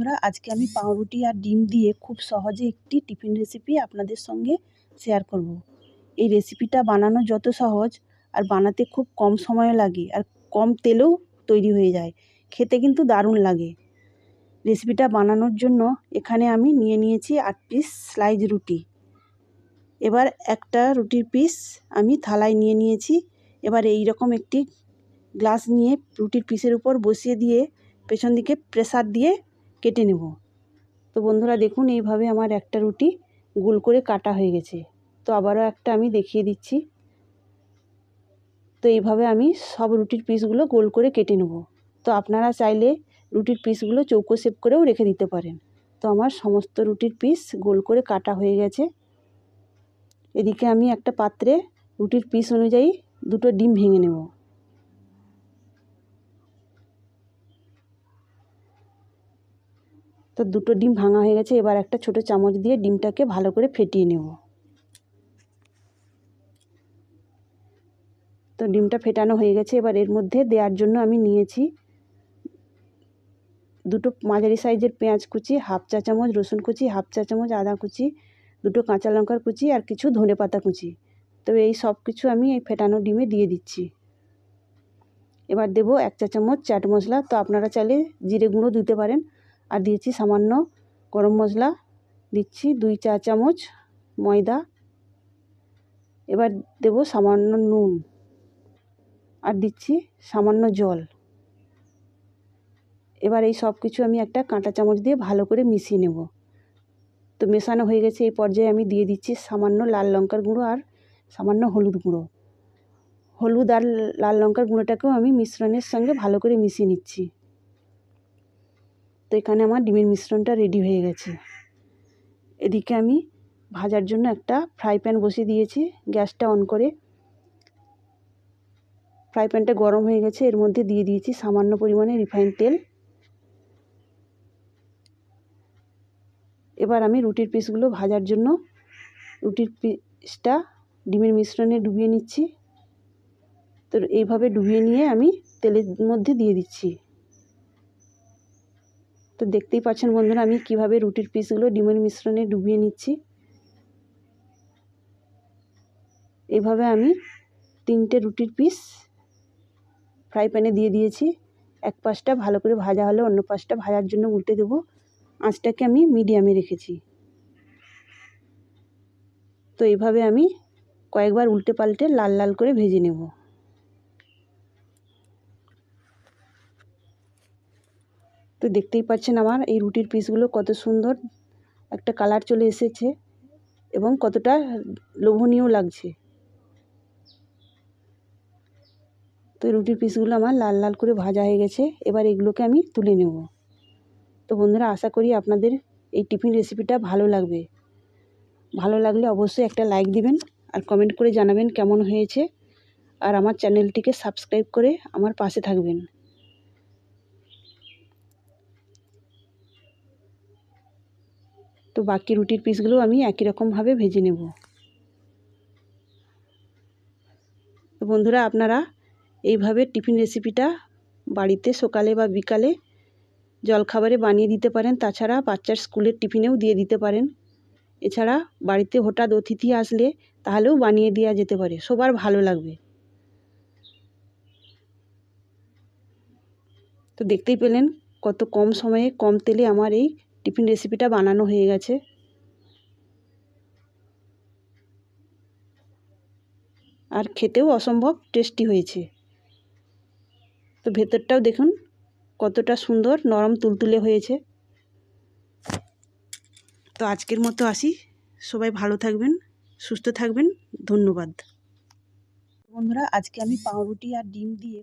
বন্ধুরা, আজকে আমি পাউরুটি আর ডিম দিয়ে খুব সহজে একটি টিফিন রেসিপি আপনাদের সঙ্গে শেয়ার করব। এই রেসিপিটা বানানো যত সহজ আর বানাতে খুব কম সময় লাগে আর কম তেলেও তৈরি হয়ে যায়, খেতে কিন্তু দারুণ লাগে। রেসিপিটা বানানোর জন্য এখানে আমি নিয়েছি 8 পিস স্লাইস রুটি। এবার একটা রুটির পিস আমি থালায় নিয়েছি। এবার এই রকম একটি গ্লাস নিয়ে রুটির পিসের উপর বসিয়ে দিয়ে পেছন দিকে প্রেসার দিয়ে কেটে নেব। তো বন্ধুরা দেখুন, এইভাবে আমার একটা রুটি গোল করে কাটা হয়ে গেছে। তো আবারও একটা আমি দেখিয়ে দিচ্ছি। তো এইভাবে আমি সব রুটির পিসগুলো গোল করে কেটে নেব। তো আপনারা চাইলে রুটির পিসগুলো চৌকো শেপ করেও রেখে দিতে পারেন। তো আমার সমস্ত রুটির পিস গোল করে কাটা হয়ে গেছে। এদিকে আমি একটা পাত্রে রুটির পিস অনুযায়ী 2টো ডিম ভেঙে নেব। তো 2টো ডিম ভাঙা হয়ে গেছে। এবার একটা ছোট চামচ দিয়ে ডিমটাকে ভালো করে ফেটিয়ে নেব। তো ডিমটা ফেটানো হয়ে গেছে। এবার এর মধ্যে দেওয়ার জন্য আমি নিয়েছি 2টো মাঝারি সাইজের পেঁয়াজ কুচি, হাফ চা চামচ রসুন কুচি, হাফ চা চামচ আদা কুচি, 2টো কাঁচা লঙ্কার কুচি আর কিছু ধনেপাতা কুচি। তো এই সব কিছু আমি এই ফেটানো ডিমে দিয়ে দিচ্ছি। এবার দেব 1 চা চামচ চাট মশলা। তো আপনারা চাইলে জিরে গুঁড়ো দিতে পারেন। আর দিয়েছি সামান্য গরম মশলা, দিচ্ছি 2 চা চামচ ময়দা। এবার দেব সামান্য নুন আর দিচ্ছি সামান্য জল। এবার এই সব কিছু আমি একটা কাঁটা চামচ দিয়ে ভালো করে মিশিয়ে নেব। তো মেশানো হয়ে গেছে। এই পর্যায়ে আমি দিয়ে দিচ্ছি সামান্য লাল লঙ্কার গুঁড়ো আর সামান্য হলুদ গুঁড়ো। হলুদ আর লাল লঙ্কার গুঁড়োটাকেও আমি মিশ্রণের সঙ্গে ভালো করে মিশিয়ে নিচ্ছি। তো এখানে আমার ডিমের মিশ্রণটা রেডি হয়ে গেছে। এদিকে আমি ভাজার জন্য একটা ফ্রাই প্যান বসিয়ে দিয়েছি। গ্যাসটা অন করে ফ্রাই প্যানটা গরম হয়ে গেছে। এর মধ্যে দিয়ে দিয়েছি সামান্য পরিমাণে রিফাইন তেল। এবার আমি রুটির পিসগুলো ভাজার জন্য রুটির পিসটা ডিমের মিশ্রণে ডুবিয়ে নিচ্ছি। তো এইভাবে ডুবিয়ে নিয়ে আমি তেলের মধ্যে দিয়ে দিচ্ছি। তো দেখতেই পাচ্ছেন বন্ধুরা, আমি কিভাবে রুটির পিসগুলো ডিমের মিশ্রণে ডুবিয়ে নিচ্ছি। এইভাবে আমি 3টে রুটির পিস ফ্রাই প্যানে দিয়ে দিয়েছি। এক পাশটা ভালো করে ভাজা হলে অন্য পাশটা ভাজার জন্য উল্টে দেব। আঁচটাকে আমি মিডিয়ামে রেখেছি। তো এইভাবে আমি কয়েকবার উল্টে পাল্টে লাল লাল করে ভেজে নেব। তো দেখতেই পাচ্ছেন আমার এই রুটির পিসগুলো কত সুন্দর একটা কালার চলে এসেছে এবং কতটা লোভনীয় লাগছে। তো রুটির পিসগুলো আমার লাল লাল করে ভাজা হয়ে গেছে। এবার এগুলোকে আমি তুলে নেব। তো বন্ধুরা, আশা করি আপনাদের এই টিফিন রেসিপিটা ভালো লাগবে। ভালো লাগলে অবশ্যই একটা লাইক দিবেন আর কমেন্ট করে জানাবেন কেমন হয়েছে। আর আমার চ্যানেলটিকে সাবস্ক্রাইব করে আমার পাশে থাকবেন। তো বাকি রুটির পিসগুলো আমি একই রকমভাবে ভেজে নেব। তো বন্ধুরা, আপনারা এইভাবে টিফিন রেসিপিটা বাড়িতে সকালে বা বিকালে জলখাবারে বানিয়ে দিতে পারেন। তাছাড়া বাচ্চার স্কুলের টিফিনেও দিয়ে দিতে পারেন। এছাড়া বাড়িতে হঠাৎ অতিথি আসলে তাহলেও বানিয়ে দেওয়া যেতে পারে, সবার ভালো লাগবে। তো দেখতেই পেলেন কত কম সময়ে কম তেলে আমার এই টিফিন রেসিপিটা বানানো হয়ে গেছে। আর খেতেও অসম্ভব টেস্টি হয়েছে। তো ভেতরটাও দেখুন কতটা সুন্দর নরম তুলতুলে হয়েছে। তো আজকের মতো আসি। সবাই ভালো থাকবেন, সুস্থ থাকবেন। ধন্যবাদ বন্ধুরা। আজকে আমি পাউরুটি আর ডিম দিয়ে